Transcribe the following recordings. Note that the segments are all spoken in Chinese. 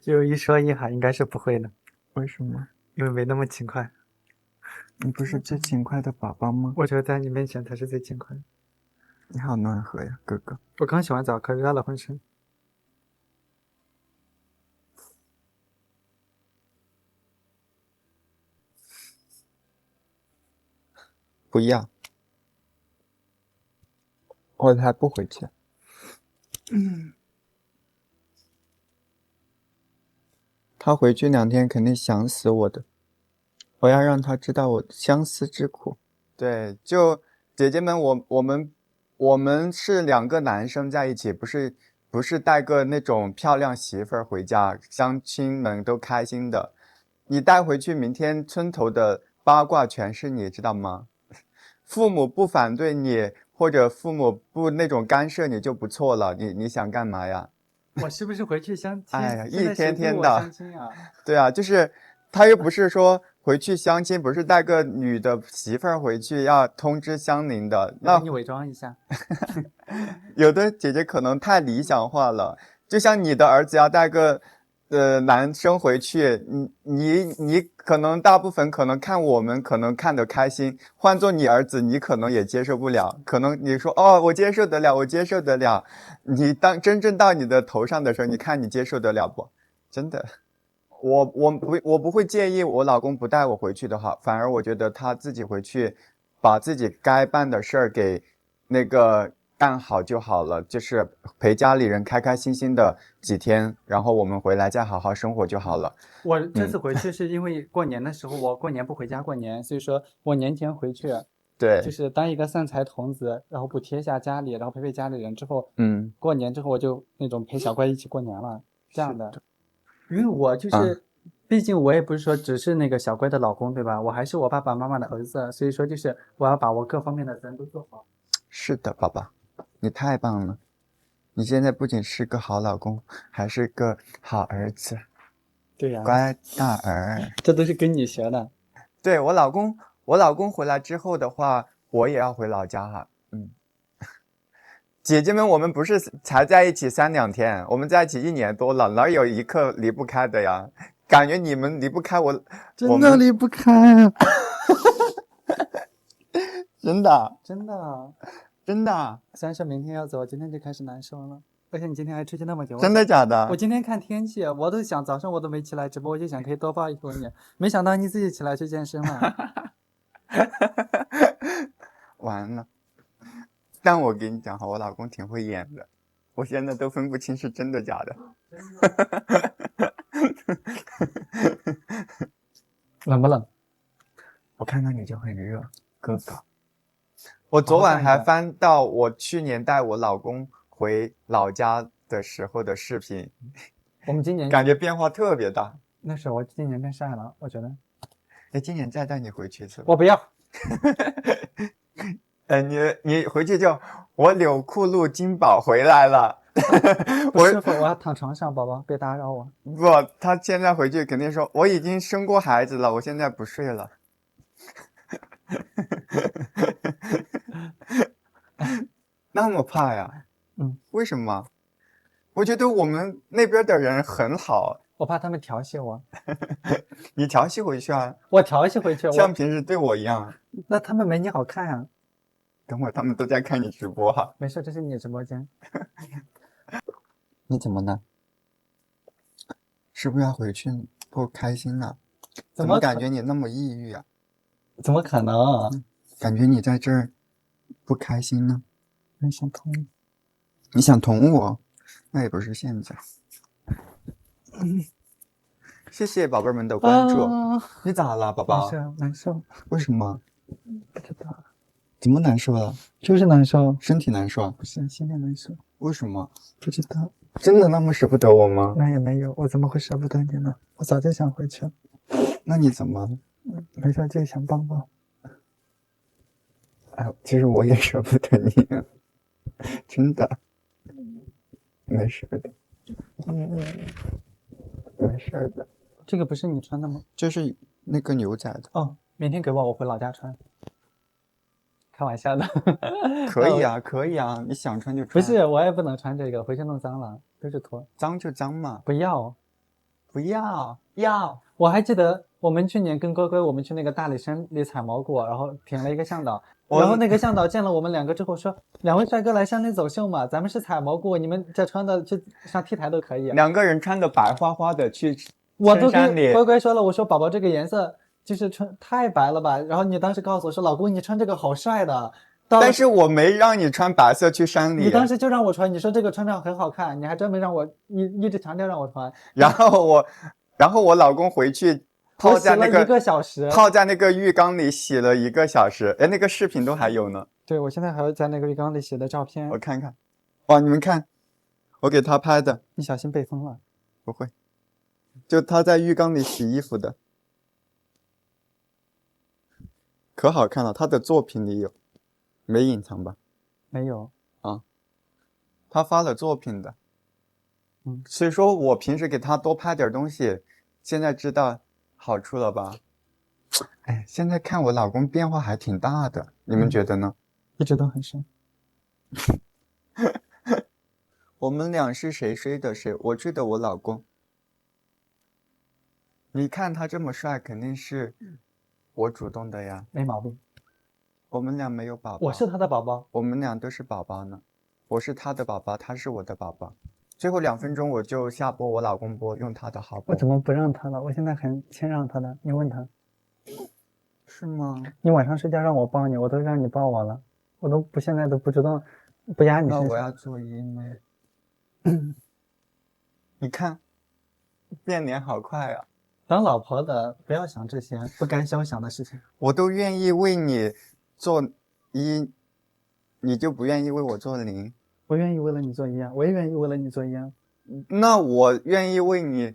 就一说一哈，应该是不会的，为什么？因为没那么勤快。你不是最勤快的宝宝吗？我觉得在你面前才是最勤快的。你好暖和呀，哥哥。我刚洗完澡，可热了浑身。不要，我才不回去。他回去2天肯定想死我的，我要让他知道我相思之苦。对，就姐姐们，我们是2个男生在一起，不是带个那种漂亮媳妇儿回家，乡亲们都开心的。你带回去，明天村头的八卦全是你，知道吗？父母不反对你，或者父母不那种干涉你就不错了。你想干嘛呀？我是不是回去相亲？哎呀，现在一天谁逼我天的相亲啊？对啊，就是他又不是说回去相亲，不是带个女的媳妇儿回去要通知乡邻的。那要不你伪装一下。有的姐姐可能太理想化了，就像你的儿子要带个男生回去，你可能大部分可能看我们可能看得开心，换做你儿子，你可能也接受不了。可能你说哦，我接受得了，我接受得了。你当真正到你的头上的时候，你看你接受得了不？真的。我不会介意我老公不带我回去的话，反而我觉得他自己回去，把自己该办的事儿给那个干好就好了，就是陪家里人开开心心的几天，然后我们回来再好好生活就好了。我这次回去是因为过年的时候，我过年不回家过年，所以说我年前回去，对，就是当一个散财童子，然后补贴一下家里，然后陪陪家里人之后，嗯，过年之后我就那种陪小乖一起过年了，这样的。是的因为我就啊，是，毕竟我也不是说只是那个小乖的老公，对吧？我还是我爸爸妈妈的儿子，所以说就是我要把我各方面的责任都做好。是的，宝宝，你太棒了！你现在不仅是个好老公，还是个好儿子，对呀，乖大儿。这都是跟你学的。对，我老公回来之后的话，我也要回老家哈。姐姐们，我们不是才在一起3、2天，我们在一起1年多了，哪有一刻离不开的呀？感觉你们离不开我，真的离不开啊！真的真的。真的虽然说明天要走，今天就开始难受了。而且你今天还出去那么久，真的假的？我今天看天气，我都想早上我都没起来直播，我就想可以多抱一会儿你，没想到你自己起来去健身了。完了！但我跟你讲哈，我老公挺会演的，我现在都分不清是真的假的。冷不冷？我看到你就很热，哥哥。我昨晚还翻到我去年带我老公回老家的时候的视频，我们今年感觉变化特别大。那是我今年变帅了，我觉得。哎，今年再带你回去一次吧。我不要。你回去就我柳库路金宝回来了。不师傅，我要躺床上，宝宝别打扰我。不，他现在回去肯定说我已经生过孩子了，我现在不睡了。那么怕呀？为什么？我觉得我们那边的人很好。我怕他们调戏我。你调戏回去啊？我调戏回去，像平时对我一样。那他们没你好看啊。等会儿他们都在看你直播哈。没事，这是你的直播间。你怎么了？是不是要回去不开心了？怎么感觉你那么抑郁啊？怎么可能？感觉你在这儿不开心呢？你想捅我？你想捅我？那也不是现在。谢谢宝贝们的关注。你咋了，宝宝？难受。为什么？不知道。怎么难受了？就是难受。身体难受？不是，心里难受。为什么？不知道。真的那么舍不得我吗？那也没有，我怎么会舍不得你呢？我早就想回去了。那你怎么？没事，就想抱抱。哎，其实我也舍不得你，真的。没事的。没事的。这个不是你穿的吗？这是那个牛仔的。哦，明天给我回老家穿。开玩笑的。可以啊，可以啊，你想穿就穿。不是，我也不能穿这个，回去弄脏了，都是脱。脏就脏嘛。不要。不要要。我还记得我们去年跟乖乖，我们去那个大理山里采蘑菇，然后停了一个向导，然后那个向导见了我们两个之后说：“两位帅哥来山里走秀嘛，咱们是采蘑菇，你们这穿的去上 T 台都可以。”两个人穿的白花花的去我都深山里，跟乖乖说了，我说宝宝这个颜色就是穿太白了吧，然后你当时告诉我说老公你穿这个好帅的，但是我没让你穿白色去山里。你当时就让我穿，你说这个穿上很好看，你还专门让我，你一直强调让我穿。然后我老公回去泡在那个1个小时，泡在那个浴缸里洗了1个小时，哎，那个视频都还有呢。对，我现在还有在那个浴缸里洗的照片，我看看。哇，你们看，我给他拍的。你小心被封了。不会，就他在浴缸里洗衣服的，可好看了。他的作品里有，没隐藏吧？没有啊，他发了作品的。所以说我平时给他多拍点东西，现在知道好处了吧？哎，现在看我老公变化还挺大的，你们觉得呢？一直都很深。我们俩是谁追的谁？我追的我老公。你看他这么帅，肯定是我主动的呀。没毛病。我们俩没有宝宝。我是他的宝宝。我们俩都是宝宝呢。我是他的宝宝，他是我的宝宝。最后2分钟我就下播，我老公播，用他的好播。我怎么不让他了？我现在很谦让他的。你问他。是吗？你晚上睡觉让我抱你，我都让你抱我了，我都不现在都不主动不压你身上。那我要做音吗？你看，变脸好快啊！当老婆的不要想这些不该消想的事情。我都愿意为你做1，你就不愿意为我做0。我愿意为了你做1，我也愿意为了你做1。那我愿意为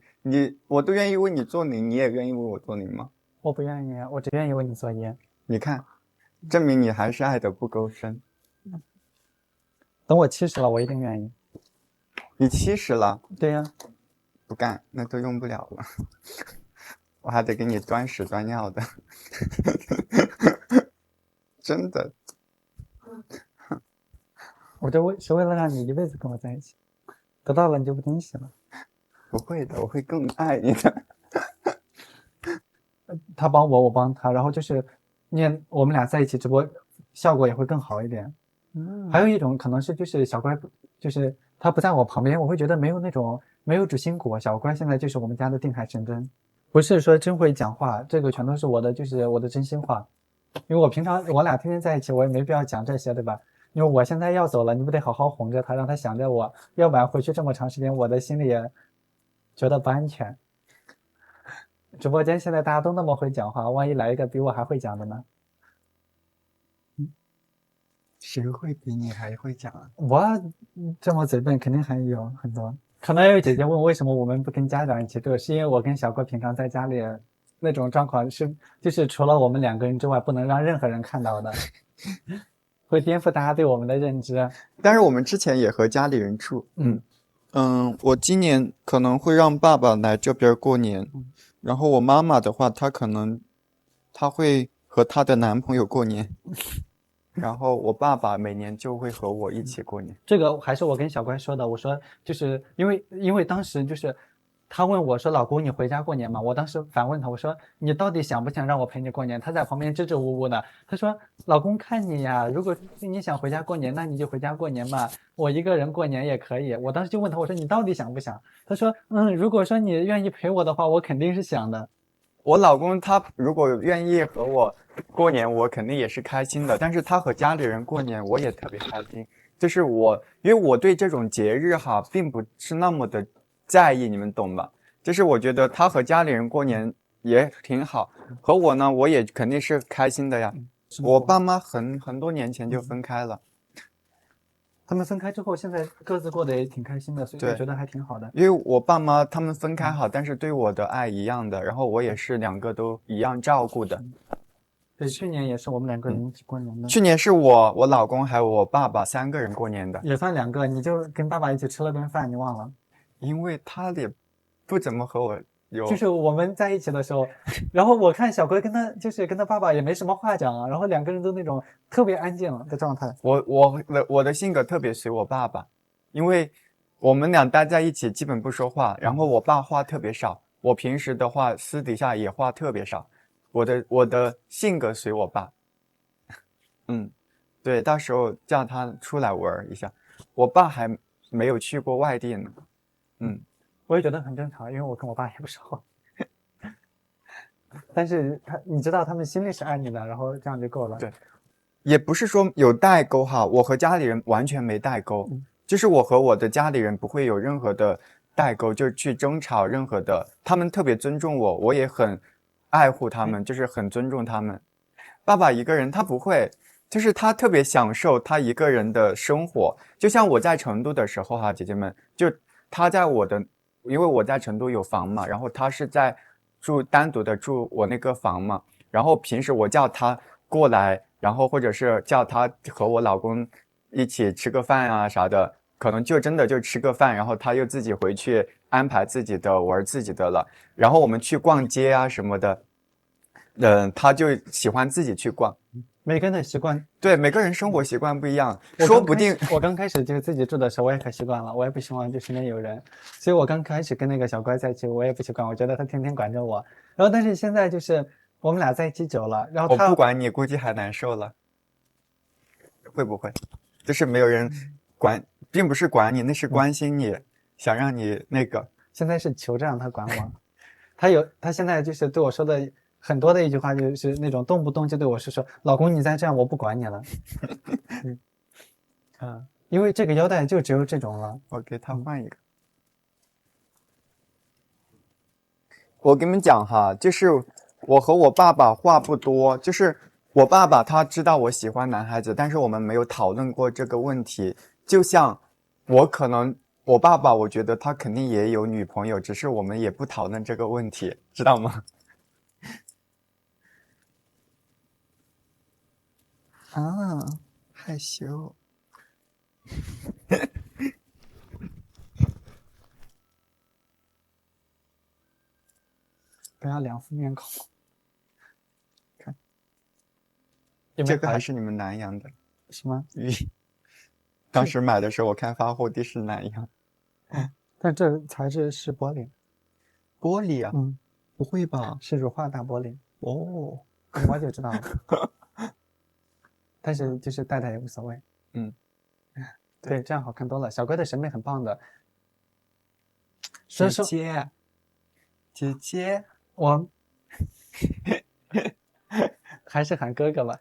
我都愿意为你做0，你也愿意为我做0吗？我不愿意，我只愿意为你做1。你看，证明你还是爱的不够深。等我70了，我一定愿意。你70了？对呀。不干，那都用不了了。我还得给你端屎端尿的。真的。我这是为了让你一辈子跟我在一起，得到了你就不珍惜了。不会的，我会更爱你的。他帮我，我帮他，然后就是我们俩在一起直播效果也会更好一点。还有一种可能是就是小乖，就是他不在我旁边，我会觉得没有主心骨。小乖现在就是我们家的定海神针，不是说真会讲话，这个全都是我的真心话。因为我平常我俩天天在一起，我也没必要讲这些，对吧？因为我现在要走了，你不得好好哄着他，让他想着我，要不然回去这么长时间，我的心里也觉得不安全。直播间现在大家都那么会讲话，万一来一个比我还会讲的呢？谁会比你还会讲啊？我这么嘴笨，肯定还有很多。可能有姐姐问为什么我们不跟家长一起住，是因为我跟小哥平常在家里那种状况就是除了我们2个人之外，不能让任何人看到的，会颠覆大家对我们的认知。但是我们之前也和家里人住。我今年可能会让爸爸来这边过年，然后我妈妈的话，她会和她的男朋友过年。然后我爸爸每年就会和我一起过年。这个还是我跟小乖说的，我说就是因为当时就是他问我说老公你回家过年吗？我当时反问他，我说你到底想不想让我陪你过年？他在旁边支支吾吾的，他说老公看你呀，如果你想回家过年，那你就回家过年嘛，我一个人过年也可以。我当时就问他，我说你到底想不想？他说如果说你愿意陪我的话，我肯定是想的。我老公他如果愿意和我过年，我肯定也是开心的，但是他和家里人过年，我也特别开心。就是因为我对这种节日哈，并不是那么的在意，你们懂吧？就是我觉得他和家里人过年也挺好，和我呢，我也肯定是开心的呀。我爸妈很多年前就分开了。他们分开之后，现在各自过得也挺开心的，所以我觉得还挺好的。因为我爸妈他们分开好，但是对我的爱一样的，然后我也是2个都一样照顾的。对，去年也是我们2个人一起过年的。去年是我老公还有我爸爸3个人过年的。也算2个，你就跟爸爸一起吃了顿饭，你忘了？因为他也不怎么和我就是我们在一起的时候，然后我看小龟跟他爸爸也没什么话讲啊，然后2个人都那种特别安静的状态。我的性格特别随我爸爸，因为我们俩待在一起基本不说话，然后我爸话特别少，我平时的话私底下也话特别少，我的性格随我爸。对，到时候叫他出来玩一下。我爸还没有去过外地呢。我也觉得很正常，因为我跟我爸也不熟。但是你知道他们心里是爱你的，然后这样就够了。对，也不是说有代沟哈，我和家里人完全没代沟，就是我和我的家里人不会有任何的代沟，就去争吵任何的，他们特别尊重我，我也很爱护他们，就是很尊重他们。爸爸一个人他不会，就是他特别享受他一个人的生活，就像我在成都的时候哈，姐姐们，就他在我的，因为我在成都有房嘛，然后他是在单独的住我那个房嘛，然后平时我叫他过来，然后或者是叫他和我老公一起吃个饭啊啥的，可能就真的就吃个饭，然后他又自己回去安排自己的玩自己的了，然后我们去逛街啊什么的，他就喜欢自己去逛。每个人的习惯，对，每个人生活习惯不一样，我说不定我刚开始就是自己住的时候，我也可习惯了，我也不希望就身边有人，所以我刚开始跟那个小乖在一起，我也不习惯，我觉得他天天管着我。然后但是现在就是我们俩在一起久了，然后我不管你，估计还难受了，会不会？就是没有人管，并不是管你，那是关心你，想让你那个。现在是求着让他管我，他现在就是对我说的很多的一句话，就是那种动不动就对我说，老公你再这样我不管你了。因为这个腰带就只有这种了。我给他换一个。我跟你们讲哈，就是我和我爸爸话不多，就是我爸爸他知道我喜欢男孩子，但是我们没有讨论过这个问题。就像我可能我爸爸，我觉得他肯定也有女朋友，只是我们也不讨论这个问题，知道吗？啊，害羞。不要两副面孔。看，这个还是你们南洋的，是吗？当时买的时候，我看发货地是南洋。但这材质是玻璃。玻璃啊？不会吧？是乳化大玻璃。哦，我就知道了。但是就是戴戴也无所谓。对，这样好看多了。小乖的审美很棒的。姐姐，我还是喊哥哥吧。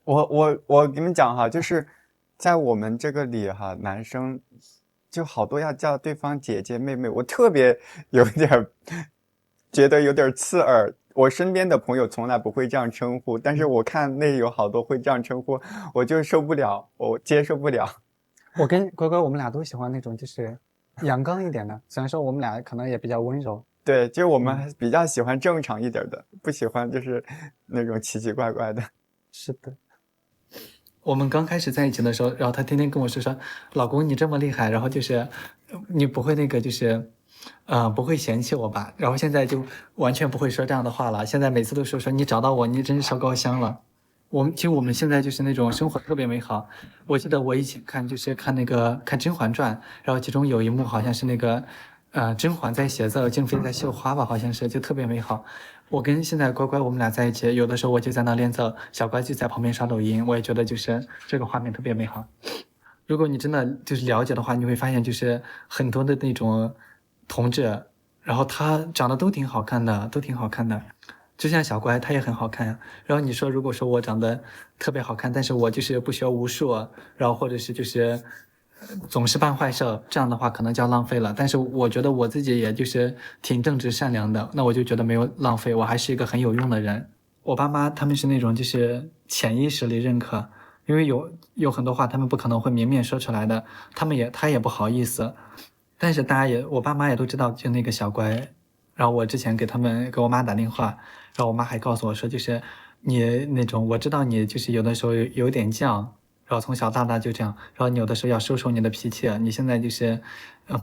我跟你们讲哈，就是在我们这个里哈，男生就好多要叫对方姐姐妹妹，我特别有点觉得有点刺耳。我身边的朋友从来不会这样称呼，但是我看那有好多会这样称呼，我就受不了，我接受不了。我跟乖乖我们俩都喜欢那种就是阳刚一点的，虽然说我们俩可能也比较温柔。对，就是我们比较喜欢正常一点的，不喜欢就是那种奇奇怪怪的。是的。我们刚开始在一起的时候，然后他天天跟我说老公你这么厉害，然后就是你不会那个就是不会嫌弃我吧？然后现在就完全不会说这样的话了，现在每次都说你找到我，你真是烧高香了。其实我们现在就是那种生活特别美好。我记得我以前看那个看《甄嬛传》，然后其中有一幕好像是那个甄嬛在写字，静妃在绣花吧，好像是，就特别美好。我跟现在乖乖我们俩在一起，有的时候我就在那练字，小乖就在旁边刷抖音，我也觉得就是这个画面特别美好。如果你真的就是了解的话，你会发现就是很多的那种同志，然后他长得都挺好看的，就像小乖他也很好看呀。然后你说如果说我长得特别好看，但是我就是不学无术，然后或者是就是总是办坏事，这样的话可能叫浪费了。但是我觉得我自己也就是挺正直善良的，那我就觉得没有浪费，我还是一个很有用的人。我爸妈他们是那种就是潜意识里认可，因为有很多话他们不可能会明面说出来的，他也不好意思。但是我爸妈也都知道，就那个小乖，然后我之前给我妈打电话，然后我妈还告诉我说，就是你那种我知道你就是有的时候有点犟，然后从小到大就这样，然后你有的时候要收收你的脾气，你现在就是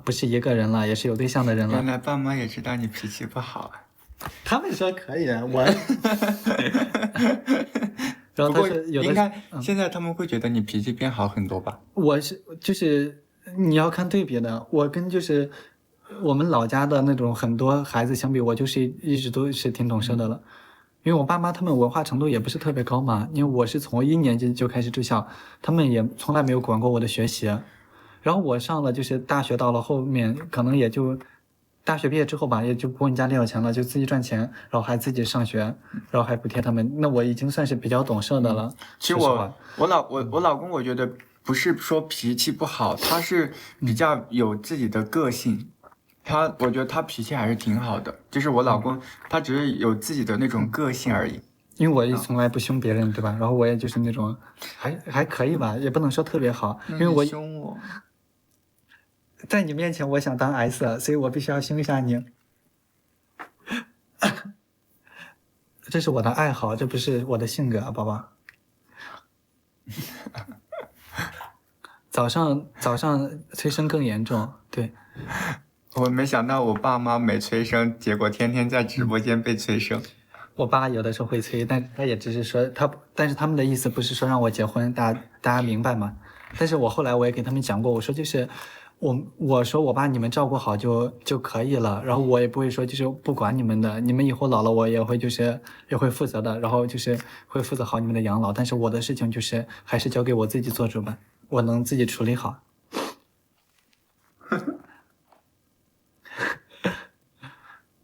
不是一个人了，也是有对象的人了。原来爸妈也知道你脾气不好。他们说可以，我然后他说有的应该现在他们会觉得你脾气变好很多吧？就是你要看对比的，我跟就是我们老家的那种很多孩子相比，我就是一直都是挺懂事的了。因为我爸妈他们文化程度也不是特别高嘛，因为我是从1年级就开始住校，他们也从来没有管过我的学习。然后我上了就是大学，到了后面可能也就大学毕业之后吧，也就不问家里要钱了，就自己赚钱，然后还自己上学，然后还补贴他们。那我已经算是比较懂事的了。其实我老公，我觉得不是说脾气不好，他是比较有自己的个性。我觉得他脾气还是挺好的，就是我老公，他只是有自己的那种个性而已。因为我也从来不凶别人，对吧？然后我也就是那种还可以吧，也不能说特别好，因为我凶我。在你面前我想当 S， 所以我必须要凶一下你。这是我的爱好，这不是我的性格啊，宝宝。早上催生更严重，对。我没想到我爸妈没催生，结果天天在直播间被催生。我爸有的时候会催，但他也只是说但是他们的意思不是说让我结婚，大家明白吗？但是我后来我也给他们讲过，我说就是我说我把你们照顾好就可以了，然后我也不会说就是不管你们的，你们以后老了我也会负责的，然后就是会负责好你们的养老，但是我的事情就是还是交给我自己做主吧，我能自己处理好。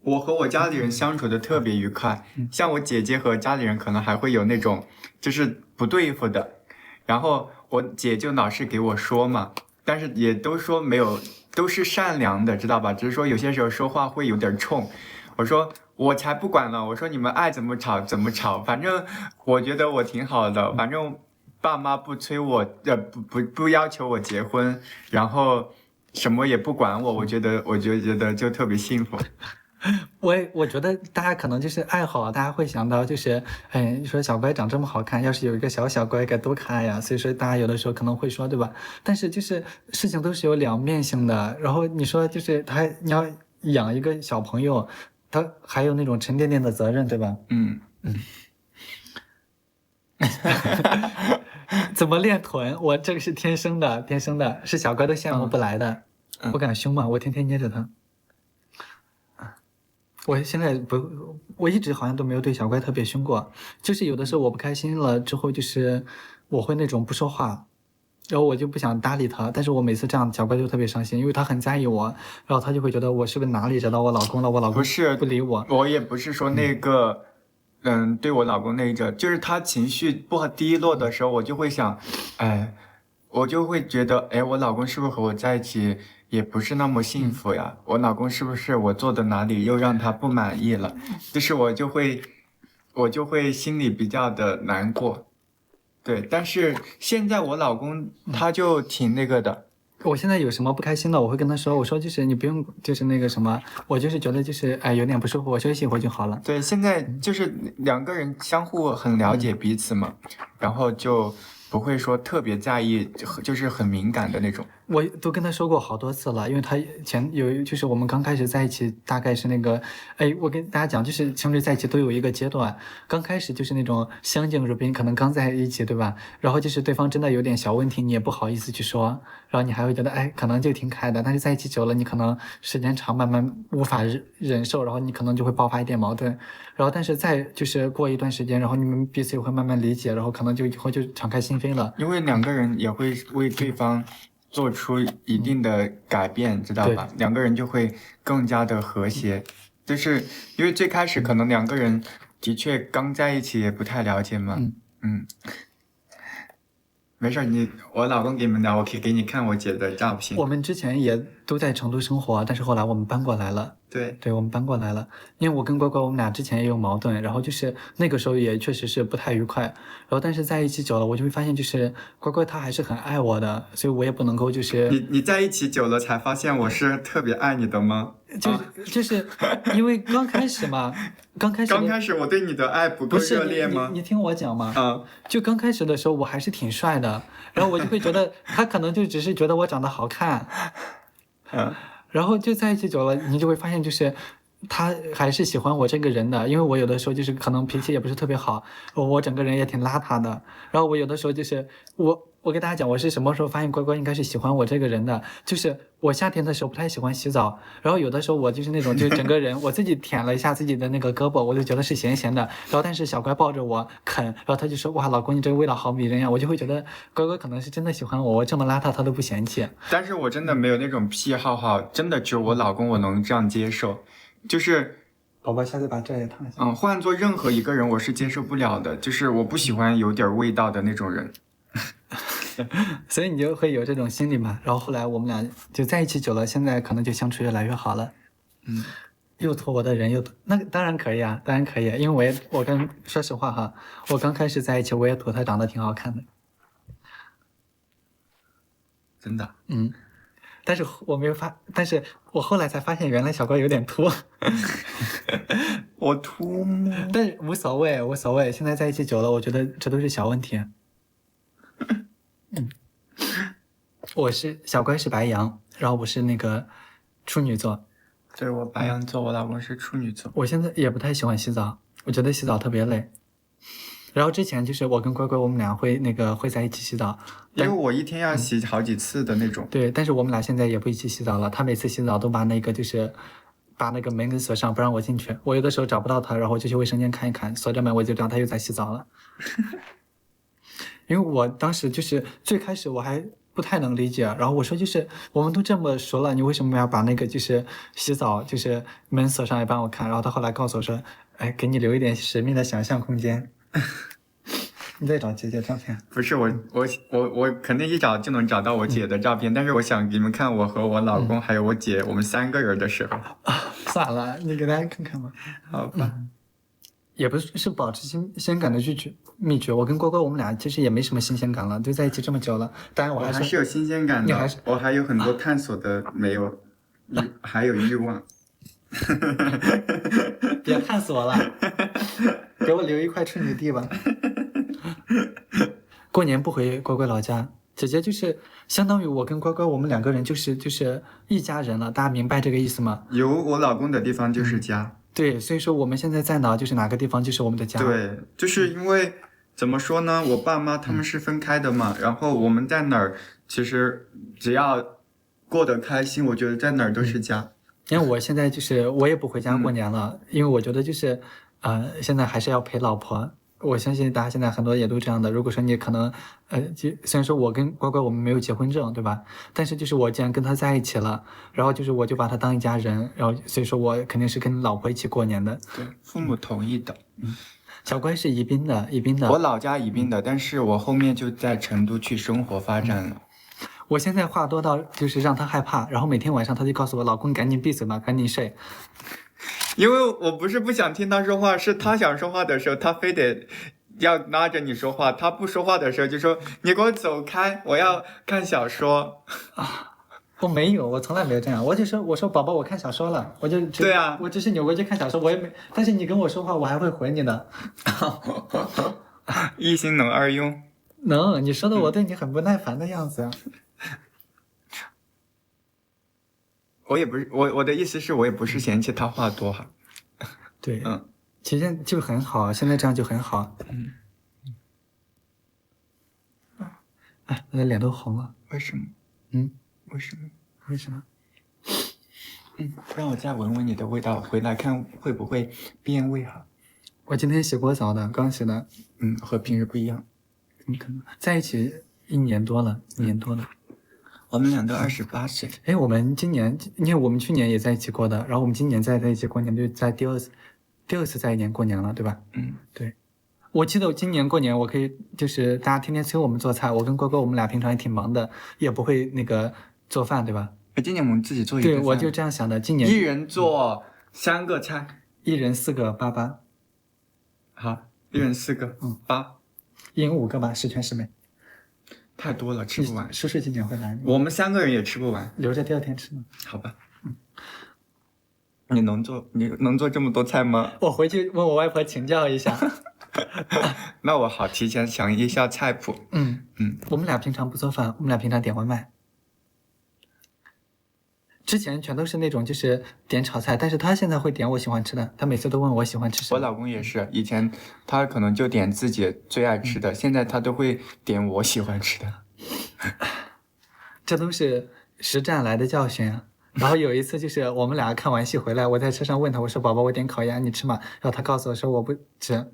我和我家里人相处的特别愉快，像我姐姐和家里人可能还会有那种就是不对付的，然后我姐就老是给我说嘛，但是也都说没有，都是善良的，知道吧？只是说有些时候说话会有点冲。我说我才不管呢，我说你们爱怎么吵怎么吵，反正我觉得我挺好的，反正爸妈不催我，不要求我结婚，然后什么也不管我，我觉得就特别幸福。我觉得大家可能就是爱好，大家会想到就是，说小乖长这么好看，要是有一个小乖该多可爱呀！所以说大家有的时候可能会说，对吧？但是就是事情都是有两面性的。然后你说就是你要养一个小朋友，他还有那种沉甸甸的责任，对吧？嗯。怎么练臀？我这个是天生的，是小乖都羡慕不来的。我敢凶吗？我天天捏着他。我现在我一直好像都没有对小乖特别凶过，就是有的时候我不开心了之后，就是我会那种不说话，然后我就不想搭理他，但是我每次这样，小乖就特别伤心，因为他很在意我，然后他就会觉得我是不是哪里惹到我老公了，我老公不理我。我也不是说那个，对我老公那个，就是他情绪不低落的时候，我就会想，我就会觉得，我老公是不是和我在一起也不是那么幸福呀？我老公是不是我做的哪里又让他不满意了？就是我就会心里比较的难过。对，但是现在我老公他就挺那个的。我现在有什么不开心的，我会跟他说，我说就是你不用就是那个什么，我就是觉得就是有点不舒服，我休息一会儿就好了。对，现在就是两个人相互很了解彼此嘛，然后就不会说特别在意，就是很敏感的那种。我都跟他说过好多次了，因为他就是我们刚开始在一起，大概是那个，我跟大家讲，就是情侣在一起都有一个阶段，刚开始就是那种相敬如宾，可能刚在一起，对吧？然后就是对方真的有点小问题，你也不好意思去说，然后你还会觉得，可能就挺可爱的，但是在一起久了，你可能时间长，慢慢无法忍受，然后你可能就会爆发一点矛盾，然后但是再就是过一段时间，然后你们彼此也会慢慢理解，然后可能就以后就敞开心扉了。因为两个人也会为对方做出一定的改变，知道吧？两个人就会更加的和谐。就是因为最开始可能两个人的确刚在一起也不太了解嘛。没事，我老公给你们聊，我可以给你看我姐的照片。我们之前也都在成都生活，但是后来我们搬过来了。对，我们搬过来了，因为我跟乖乖我们俩之前也有矛盾，然后就是那个时候也确实是不太愉快，然后但是在一起久了，我就会发现就是乖乖他还是很爱我的，所以我也不能够就是你在一起久了才发现我是特别爱你的吗？就是因为刚开始嘛，刚开始我对你的爱不够热烈吗？你听我讲嘛，就刚开始的时候我还是挺帅的，然后我就会觉得他可能就只是觉得我长得好看，然后就在一起久了，你就会发现就是他还是喜欢我这个人的，因为我有的时候就是可能脾气也不是特别好，我整个人也挺邋遢的。然后我有的时候就是我给大家讲，我是什么时候发现乖乖应该是喜欢我这个人的，就是我夏天的时候不太喜欢洗澡，然后有的时候我就是那种就是整个人我自己舔了一下自己的那个胳膊，我就觉得是咸咸的，然后但是小乖抱着我啃，然后他就说哇老公你这个味道好迷人呀，我就会觉得乖乖可能是真的喜欢我，我这么邋遢他都不嫌弃。但是我真的没有那种癖好哈，真的只有我老公我能这样接受，就是宝宝下次把这也烫一下。换做任何一个人我是接受不了的，就是我不喜欢有点味道的那种人。所以你就会有这种心理嘛，然后后来我们俩就在一起久了，现在可能就相处越来越好了。又拖我的人又拖，那当然可以啊，当然可以，因为说实话哈，我刚开始在一起我也拖他长得挺好看的，真的。但是但是我后来才发现原来小乖有点秃。我秃吗？但是无所谓无所谓，现在在一起久了，我觉得这都是小问题。小乖是白羊，然后我是那个处女座。对，我白羊座，我老公是处女座。我现在也不太喜欢洗澡，我觉得洗澡特别累。然后之前就是我跟乖乖，我们俩会在一起洗澡，因为我一天要洗好几次的那种。对，但是我们俩现在也不一起洗澡了。他每次洗澡都把那个门给锁上，不让我进去。我有的时候找不到他，然后我就去卫生间看一看，锁着门，我就知道他又在洗澡了。因为我当时就是最开始我还不太能理解，然后我说就是我们都这么熟了，你为什么要把那个就是洗澡就是门锁上来帮我看？然后他后来告诉我说，哎，给你留一点神秘的想象空间。你再找姐姐照片。不是我肯定一找就能找到我姐的照片，但是我想给你们看我和我老公还有我姐我们3个人的时候。算了，你给大家看看吧。好吧。也不是保持新鲜感的秘诀。我跟乖乖我们俩其实也没什么新鲜感了，就在一起这么久了。当然我还是有新鲜感的，我还有很多探索的没有，还有欲望。别探索了，给我留一块处女地吧。过年不回乖乖老家，姐姐就是相当于我跟乖乖我们2个人就是一家人了，大家明白这个意思吗？有我老公的地方就是家。对，所以说我们现在在哪，就是哪个地方就是我们的家。对，就是因为怎么说呢，我爸妈他们是分开的嘛，然后我们在哪儿，其实只要过得开心，我觉得在哪儿都是家。因为我现在就是我也不回家过年了，因为我觉得就是现在还是要陪老婆。我相信大家现在很多也都这样的。如果说你可能虽然说我跟乖乖我们没有结婚证，对吧？但是就是我既然跟他在一起了，然后就是我就把他当一家人，然后所以说我肯定是跟老婆一起过年的。对，父母同意的。小乖是宜宾的。我老家宜宾的，但是我后面就在成都去生活发展了。我现在话多到就是让他害怕，然后每天晚上他就告诉我，老公赶紧闭嘴吧，赶紧睡。因为我不是不想听他说话，是他想说话的时候，他非得要拉着你说话；他不说话的时候，就说你给我走开，我要看小说。我没有，我从来没有这样。我说宝宝，我看小说了，对啊，我只是扭过去看小说，我也没。但是你跟我说话，我还会回你的。一心能二用。能，你说的我对你很不耐烦的样子啊。我也不是我的意思是我也不是嫌弃他话多哈。对，其实就很好，现在这样就很好。哎，我的脸都红了。为什么？为什么？为什么？让我再闻闻你的味道，回来看会不会变味哈。我今天洗过澡的，刚洗的。和平日不一样。怎么可能？在一起1年多了。我们俩都28岁。哎，我们今年，因为我们去年也在一起过的，然后我们今年在一起过年，就在第二次在一年过年了，对吧？对。我记得我今年过年，我可以就是大家天天催我们做菜，我跟乖乖我们俩平常也挺忙的，也不会那个做饭，对吧？今年我们自己做一个饭。对，我就这样想的。今年一人做3个菜，1人4个88。好，1人4个8，1人5个吧，十全十美。太多了，吃不完。叔叔今年会来，我们3个人也吃不完，留着第2天吃呢。好吧。你能做这么多菜吗？我回去问我外婆请教一下。那我好提前想一下菜谱。我们俩平常不做饭，我们俩平常点外卖。之前全都是那种就是点炒菜，但是他现在会点我喜欢吃的，他每次都问我喜欢吃什么。我老公也是，以前他可能就点自己最爱吃的，现在他都会点我喜欢吃的。这都是实战来的教训啊。然后有一次就是我们俩看完戏回来，我在车上问他，我说宝宝我点烤鸭你吃吗？然后他告诉我说我不吃，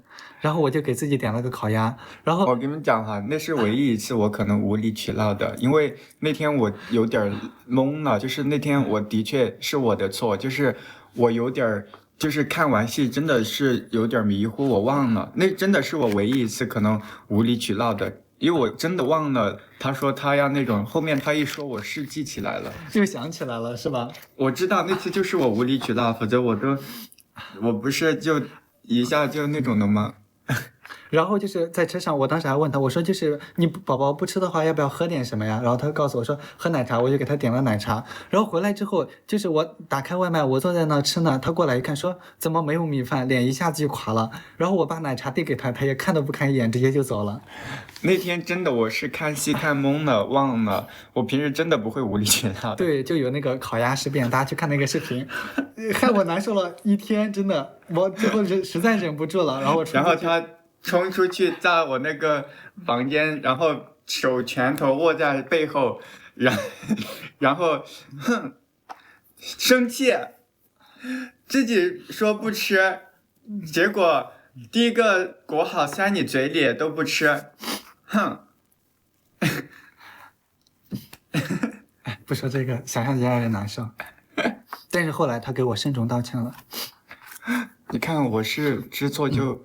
然后我就给自己点了个烤鸭。然后我跟你们讲哈，那是唯一一次我可能无理取闹的，因为那天我有点懵了，就是那天我的确是我的错，就是我有点就是看完戏真的是有点迷糊，我忘了，那真的是我唯一一次可能无理取闹的。因为我真的忘了，他说他要那种，后面他一说，我是记起来了，又想起来了，是吧？我知道那次就是我无理取闹，否则我不是就一下就那种的吗？然后就是在车上，我当时还问他，我说就是你宝宝不吃的话，要不要喝点什么呀？然后他告诉我说喝奶茶，我就给他点了奶茶。然后回来之后，就是我打开外卖，我坐在那吃呢，他过来一看说怎么没有米饭，脸一下子就垮了。然后我把奶茶递给他，他也看都不看一眼，直接就走了。那天真的我是看戏看懵了，忘了，我平时真的不会无理取闹的。对，就有那个烤鸭事变，大家去看那个视频，害我难受了一天，真的，我最后实在忍不住了，然后我出去然后他冲出去，在我那个房间，然后手拳头握在背后，然后哼，生气，自己说不吃，结果第一个裹好塞你嘴里都不吃，哼。不说这个，想象就让人难受。但是后来他给我慎重道歉了。你看我是知错就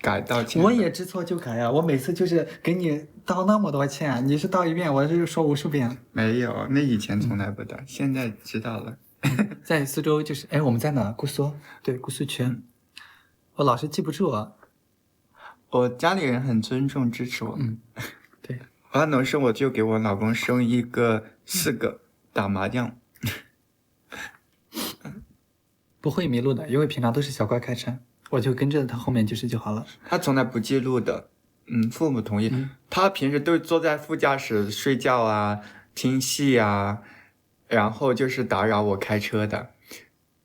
改道歉，我也知错就改呀，我每次就是给你道那么多歉，你是道一遍，我是说无数遍。没有，那以前从来不道，现在知道了。在苏州就是，哎，我们在哪？姑苏，对，姑苏区。我老是记不住啊。我家里人很尊重支持我，对，我要能生我就给我老公生一个4个打麻将。不会迷路的，因为平常都是小乖开车，我就跟着他后面就好了。他从来不记录的，父母同意。他平时都坐在副驾驶睡觉啊、听戏啊，然后就是打扰我开车的。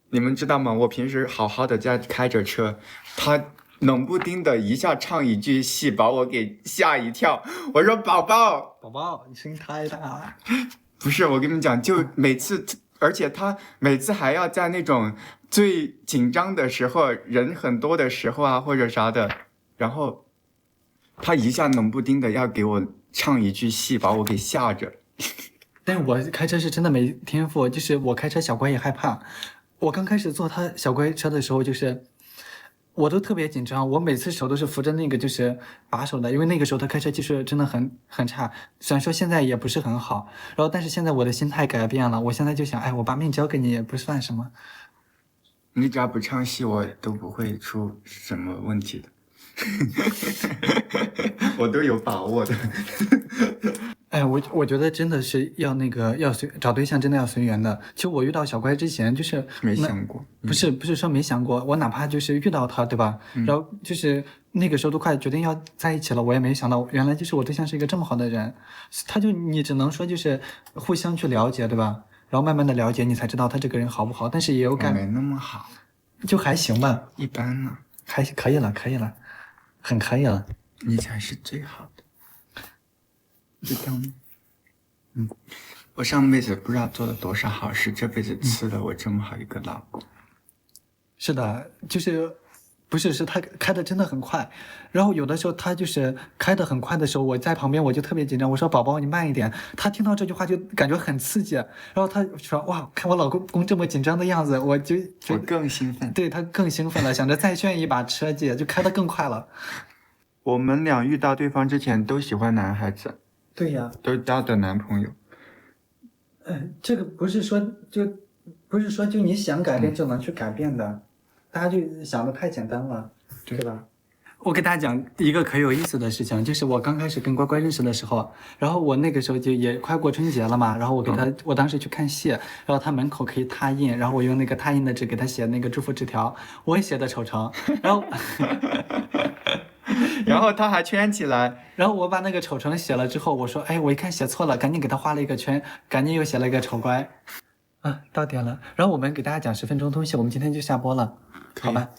你们知道吗？我平时好好的在开着车，他冷不丁的一下唱一句戏，把我给吓一跳。我说宝宝，宝宝，你声音太大了。不是，我跟你们讲，就每次，而且他每次还要在那种最紧张的时候，人很多的时候啊，或者啥的，然后他一下冷不丁的要给我唱一句戏，把我给吓着。但是我开车是真的没天赋，就是我开车小乖也害怕。我刚开始坐他小乖车的时候，就是我都特别紧张，我每次手都是扶着那个就是把手的，因为那个时候他开车技术真的很差，虽然说现在也不是很好，然后但是现在我的心态改变了，我现在就想，哎，我把命交给你也不算什么。你只要不唱戏，我都不会出什么问题的，我都有把握的。哎，我觉得真的是要那个找对象，真的要随缘的。其实我遇到小乖之前，就是没想过，不是说没想过，我哪怕就是遇到他，对吧？然后就是那个时候都快决定要在一起了，我也没想到原来就是我对象是一个这么好的人，你只能说就是互相去了解，对吧？然后慢慢的了解，你才知道他这个人好不好。但是也有没那么好，就还行吧，一般呢，还可以了，很可以了。你才是最好的。就这样，我上辈子不知道做了多少好事，这辈子赐了我这么好一个老公。是的，就是不是他开的真的很快，然后有的时候他就是开的很快的时候，我在旁边我就特别紧张，我说宝宝你慢一点，他听到这句话就感觉很刺激，然后他说哇，看我老公这么紧张的样子，我更兴奋，对他更兴奋了，想着再炫一把车技，就开得更快了。我们俩遇到对方之前都喜欢男孩子。对呀，都交的男朋友。这个不是说就你想改变就能去改变的，大家就想的太简单了，对吧？我给大家讲一个可有意思的事情，就是我刚开始跟乖乖认识的时候，然后我那个时候就也快过春节了嘛，然后我当时去看戏，然后他门口可以拓印，然后我用那个拓印的纸给他写那个祝福纸条，我也写的丑成，然后。然后他还圈起来，然后我把那个丑成写了之后，我说，哎，我一看写错了，赶紧给他画了一个圈，赶紧又写了一个丑乖。啊，到点了。然后我们给大家讲10分钟东西，我们今天就下播了，好吧？